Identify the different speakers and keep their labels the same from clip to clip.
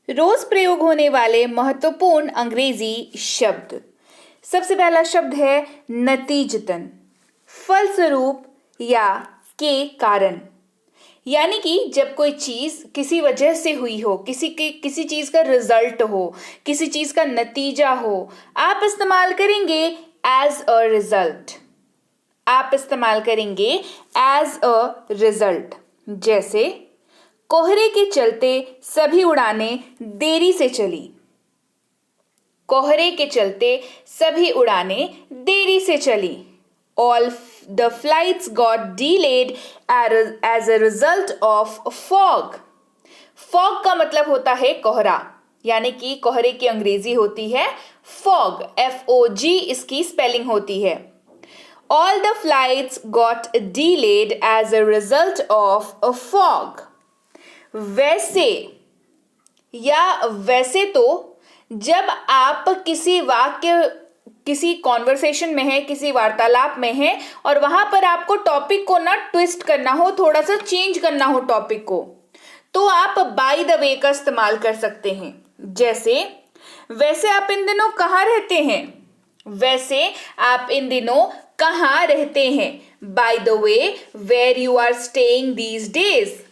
Speaker 1: रोज प्रयोग होने वाले महत्वपूर्ण अंग्रेजी शब्द। सबसे पहला शब्द है नतीजतन, फलस्वरूप या के कारण। यानी कि जब कोई चीज किसी वजह से हुई हो, किसी चीज का रिजल्ट हो, किसी चीज का नतीजा हो, आप इस्तेमाल करेंगे एज अ रिजल्ट। आप इस्तेमाल करेंगे एज अ रिजल्ट। जैसे कोहरे के चलते सभी उड़ानें देरी से चली। कोहरे के चलते सभी उड़ानें देरी से चली। All the flights got delayed as a result of fog. Fog का मतलब होता है कोहरा, यानी कि कोहरे की अंग्रेजी होती है fog, FOG इसकी स्पेलिंग होती है। All the flights got delayed as a result of a fog. वैसे या वैसे तो जब आप किसी कॉन्वर्सेशन में है, किसी वार्तालाप में है और वहां पर आपको टॉपिक को ना ट्विस्ट करना हो, थोड़ा सा चेंज करना हो टॉपिक को, तो आप बाय द वे का इस्तेमाल कर सकते हैं। जैसे वैसे आप इन दिनों कहाँ रहते हैं? वैसे आप इन दिनों कहाँ रहते हैं? By the way, where you are staying these days.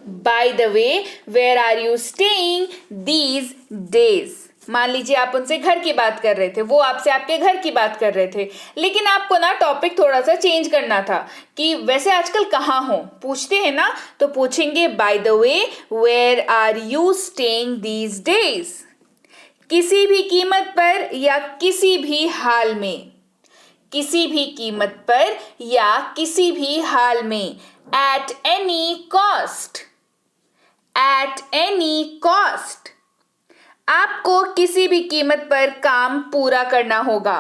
Speaker 1: By the way, where are you staying these days. मान लीजिए आप उनसे घर की बात कर रहे थे, वो आपसे आपके घर की बात कर रहे थे, लेकिन आपको ना टॉपिक थोड़ा सा चेंज करना था कि वैसे आजकल कहाँ हो, पूछते हैं ना, तो पूछेंगे by the way, where are you staying these days. किसी भी कीमत पर या किसी भी हाल में। किसी भी कीमत पर या किसी भी हाल में। At any cost. At any cost. आपको किसी भी कीमत पर काम पूरा करना होगा।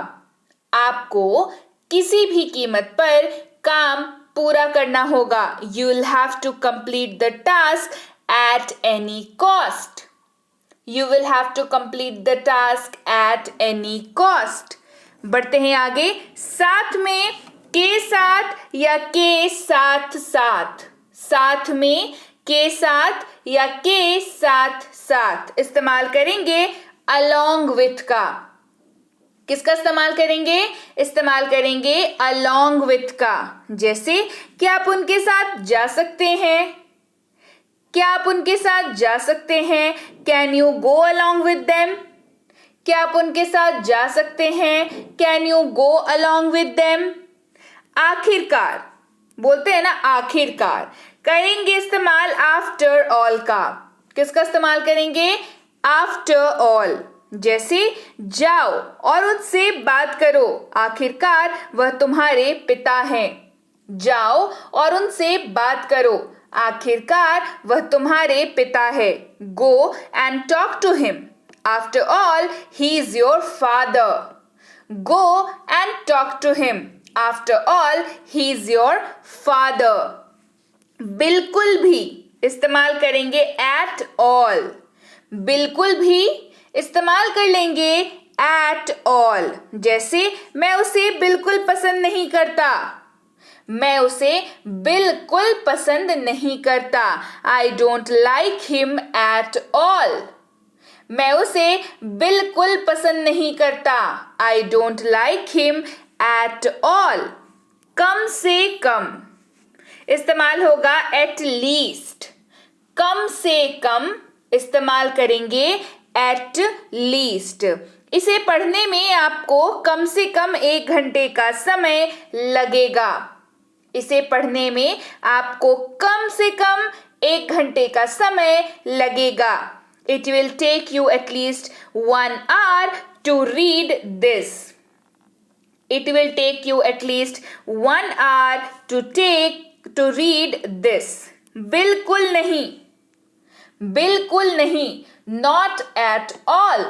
Speaker 1: आपको किसी भी कीमत पर काम पूरा करना होगा। You will have to complete the task at any cost. You will have to complete the task at any cost. बढ़ते हैं आगे। साथ में, के साथ या के साथ साथ। साथ में, के साथ या के साथ साथ इस्तेमाल करेंगे along with का। किसका इस्तेमाल करेंगे? इस्तेमाल करेंगे along with का। जैसे क्या आप उनके साथ जा सकते हैं? क्या आप उनके साथ जा सकते हैं? Can you go along with them? क्या आप उनके साथ जा सकते हैं? Can you go along with them? आखिरकार, बोलते हैं ना आखिरकार, करेंगे इस्तेमाल आफ्टर ऑल का। किसका इस्तेमाल करेंगे? After all. जैसे जाओ और उनसे बात करो, आखिरकार वह तुम्हारे पिता हैं। जाओ और उनसे बात करो, आखिरकार वह तुम्हारे पिता है। Go and talk to him, after all he is your father. Go and talk to him, after all he is your father. बिल्कुल भी इस्तेमाल करेंगे एट ऑल। बिल्कुल भी इस्तेमाल कर लेंगे एट ऑल। जैसे मैं उसे बिल्कुल पसंद नहीं करता। मैं उसे बिल्कुल पसंद नहीं करता। I don't like him at all. मैं उसे बिल्कुल पसंद नहीं करता। I don't like him at all. कम से कम इस्तेमाल होगा एट लीस्ट। कम से कम इस्तेमाल करेंगे एट लीस्ट। इसे पढ़ने में आपको कम से कम 1 घंटे का समय लगेगा। इसे पढ़ने में आपको कम से कम 1 घंटे का समय लगेगा। It will take you at least 1 hour to read this. It will take you at least 1 hour to read this. बिल्कुल नहीं, बिल्कुल नहीं, not at all.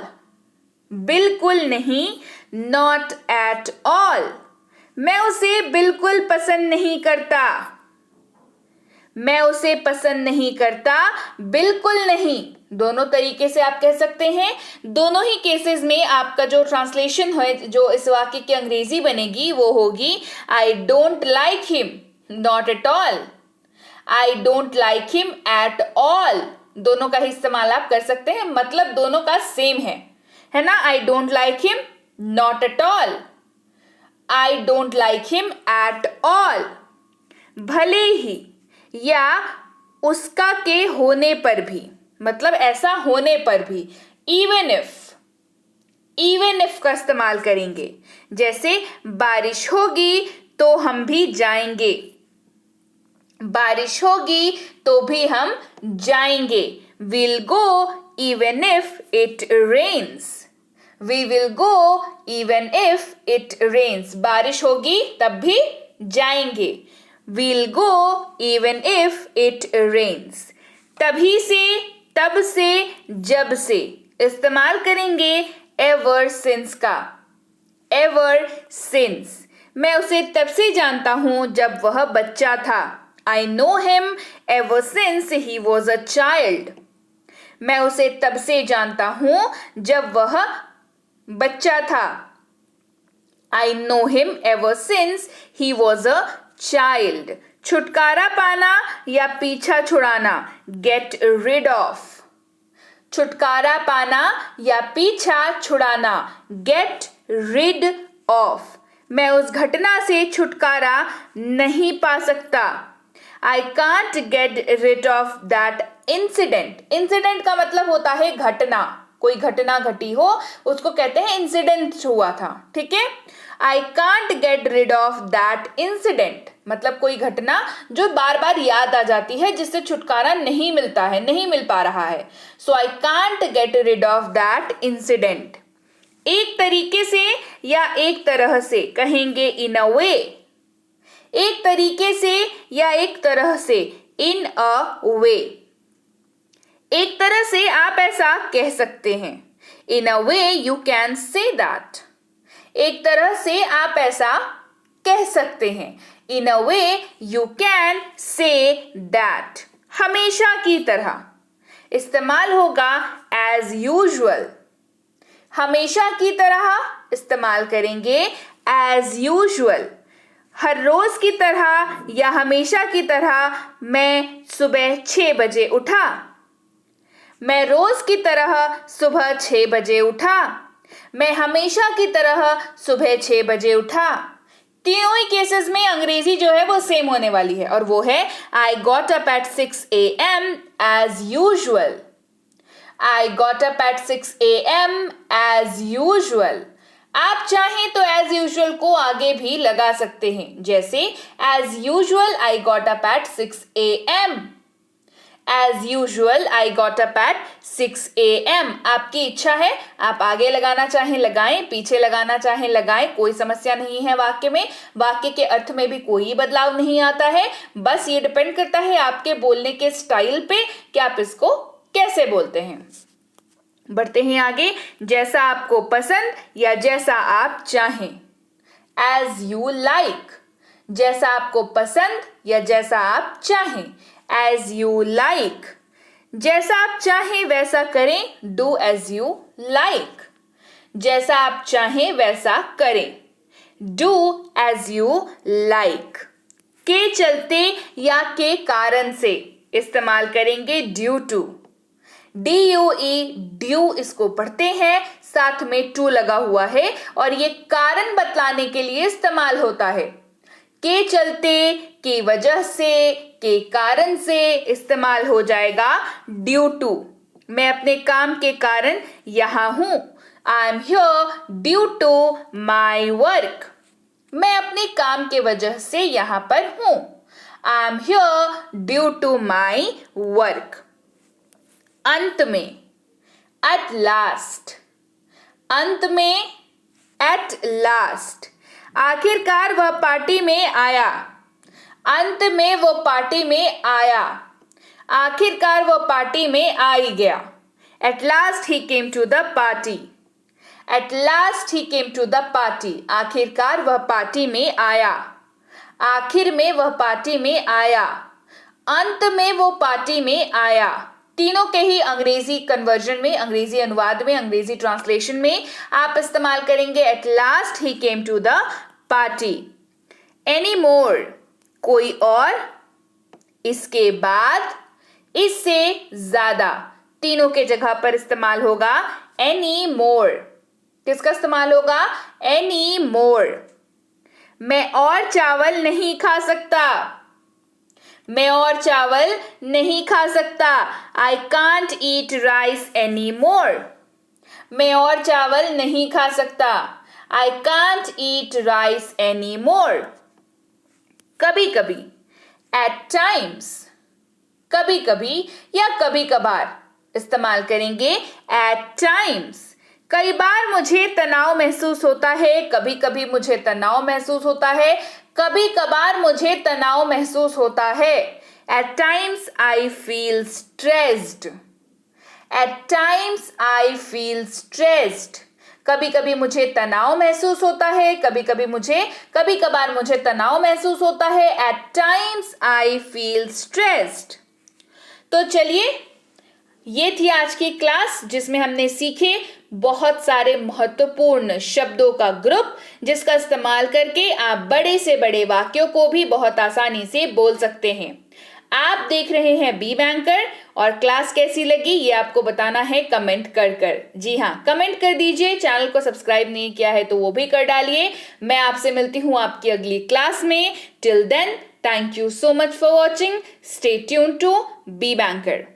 Speaker 1: बिल्कुल नहीं, not at all. मैं उसे बिल्कुल पसंद नहीं करता। मैं उसे पसंद नहीं करता, बिल्कुल नहीं। दोनों तरीके से आप कह सकते हैं। दोनों ही केसेस में आपका जो ट्रांसलेशन है, जो इस वाक्य की अंग्रेजी बनेगी, वो होगी आई don't like him, not at all. I don't like him at all, दोनों का ही इस्तेमाल आप कर सकते हैं, मतलब दोनों का सेम है ना। आई don't like him, not at all. I don't like him at all. भले ही या उसका के होने पर भी, मतलब ऐसा होने पर भी। इवन इफ का इस्तेमाल करेंगे, जैसे बारिश होगी तो हम भी जाएंगे, बारिश होगी तो भी हम जाएंगे। We'll go even if it rains. We will go even if it rains. बारिश होगी तब भी जाएंगे। We'll go even if it rains. तभी से, तब से, जब से इस्तेमाल करेंगे ever since का। ever since, मैं उसे तब से जानता हूं जब वह बच्चा था। I know him ever since he was a child. मैं उसे तब से जानता हूं जब वह बच्चा था। I know him ever since he was a child. छुटकारा पाना या पीछा छुड़ाना, get rid of. छुटकारा पाना या पीछा छुड़ाना, get rid of. मैं उस घटना से छुटकारा नहीं पा सकता। I can't get rid of that incident. Incident का मतलब होता है घटना, कोई घटना घटी हो उसको कहते हैं इंसिडेंट हुआ था, ठीक है। I can't get rid of that incident, मतलब कोई घटना जो बार बार याद आ जाती है, जिससे छुटकारा नहीं मिलता है, नहीं मिल पा रहा है। So I can't get rid of that incident. एक तरीके से या एक तरह से कहेंगे in a way. एक तरीके से या एक तरह से, इन अ वे। एक तरह से आप ऐसा कह सकते हैं, in a way you can say that. एक तरह से आप ऐसा कह सकते हैं, in a way you can say that. हमेशा की तरह इस्तेमाल होगा एज यूजुअल। हमेशा की तरह इस्तेमाल करेंगे एज यूजुअल। हर रोज की तरह या हमेशा की तरह मैं सुबह 6 बजे उठा। मैं रोज की तरह सुबह 6 बजे उठा। मैं हमेशा की तरह सुबह 6 बजे उठा। तीनों ही केसेस में अंग्रेजी जो है वो सेम होने वाली है, और वो है I got up at 6 AM as usual. I got up at 6 AM as usual. आप चाहें तो एज यूजुअल को आगे भी लगा सकते हैं, जैसे as usual I got up at 6 AM। As usual I got up at 6 AM। आपकी इच्छा है, आप आगे लगाना चाहें लगाएं, पीछे लगाना चाहें लगाएं, कोई समस्या नहीं है वाक्य में। वाक्य के अर्थ में भी कोई बदलाव नहीं आता है, बस ये डिपेंड करता है आपके बोलने के स्टाइल पे कि आप इसको कैसे बोलते हैं। बढ़ते हैं आगे, जैसा आपको पसंद या जैसा आप चाहें, एज यू लाइक। जैसा आपको पसंद या जैसा आप चाहें, एज यू लाइक। जैसा आप चाहें वैसा करें, डू एज यू लाइक। जैसा आप चाहें वैसा करें, डू एज यू लाइक। के चलते या के कारण से इस्तेमाल करेंगे ड्यू टू। DUE, ड्यू इसको पढ़ते हैं, साथ में टू लगा हुआ है और ये कारण बतलाने के लिए इस्तेमाल होता है। के चलते, की वजह से, के कारण से इस्तेमाल हो जाएगा ड्यू टू। मैं अपने काम के कारण यहां हूं। I am here due to my work. मैं अपने काम के वजह से यहां पर हूं। I am here due to my work. अंत में, एट लास्ट। अंत में, एट लास्ट। आखिरकार वह पार्टी में आया। अंत में वो पार्टी में आया। आखिरकार वो पार्टी में आ ही गया। At last he came to the party. At last he came to the party. आखिरकार वह पार्टी में आया। आखिर में वह पार्टी में आया। अंत में वो पार्टी में आया। तीनों के ही अंग्रेजी कन्वर्जन में, अंग्रेजी अनुवाद में, अंग्रेजी ट्रांसलेशन में आप इस्तेमाल करेंगे at last he came to the party. Any more, कोई और, इसके बाद, इससे ज्यादा, तीनों के जगह पर इस्तेमाल होगा एनी मोर। किसका इस्तेमाल होगा? Any more. मैं और चावल नहीं खा सकता। मैं और चावल नहीं खा सकता। I can't eat rice any more. मैं और चावल नहीं खा सकता। I can't eat rice any more. कभी कभी, एट टाइम्स, कभी कभी या कभी कभार इस्तेमाल करेंगे एट टाइम्स। कई बार मुझे तनाव महसूस होता है, कभी कभी मुझे तनाव महसूस होता है, कभी कभार मुझे तनाव महसूस होता है। At times I feel stressed. At times I feel stressed. कभी कभी मुझे तनाव महसूस होता है, कभी कभार मुझे तनाव महसूस होता है। At times I feel stressed. तो चलिए, ये थी आज की क्लास जिसमें हमने सीखे बहुत सारे महत्वपूर्ण शब्दों का ग्रुप, जिसका इस्तेमाल करके आप बड़े से बड़े वाक्यों को भी बहुत आसानी से बोल सकते हैं। आप देख रहे हैं बी बैंकर, और क्लास कैसी लगी ये आपको बताना है कमेंट कर। जी हाँ, कमेंट कर दीजिए। चैनल को सब्सक्राइब नहीं किया है तो वो भी कर डालिए। मैं आपसे मिलती हूँ आपकी अगली क्लास में। Till then, thank you so much for watching. Stay tuned to be banker.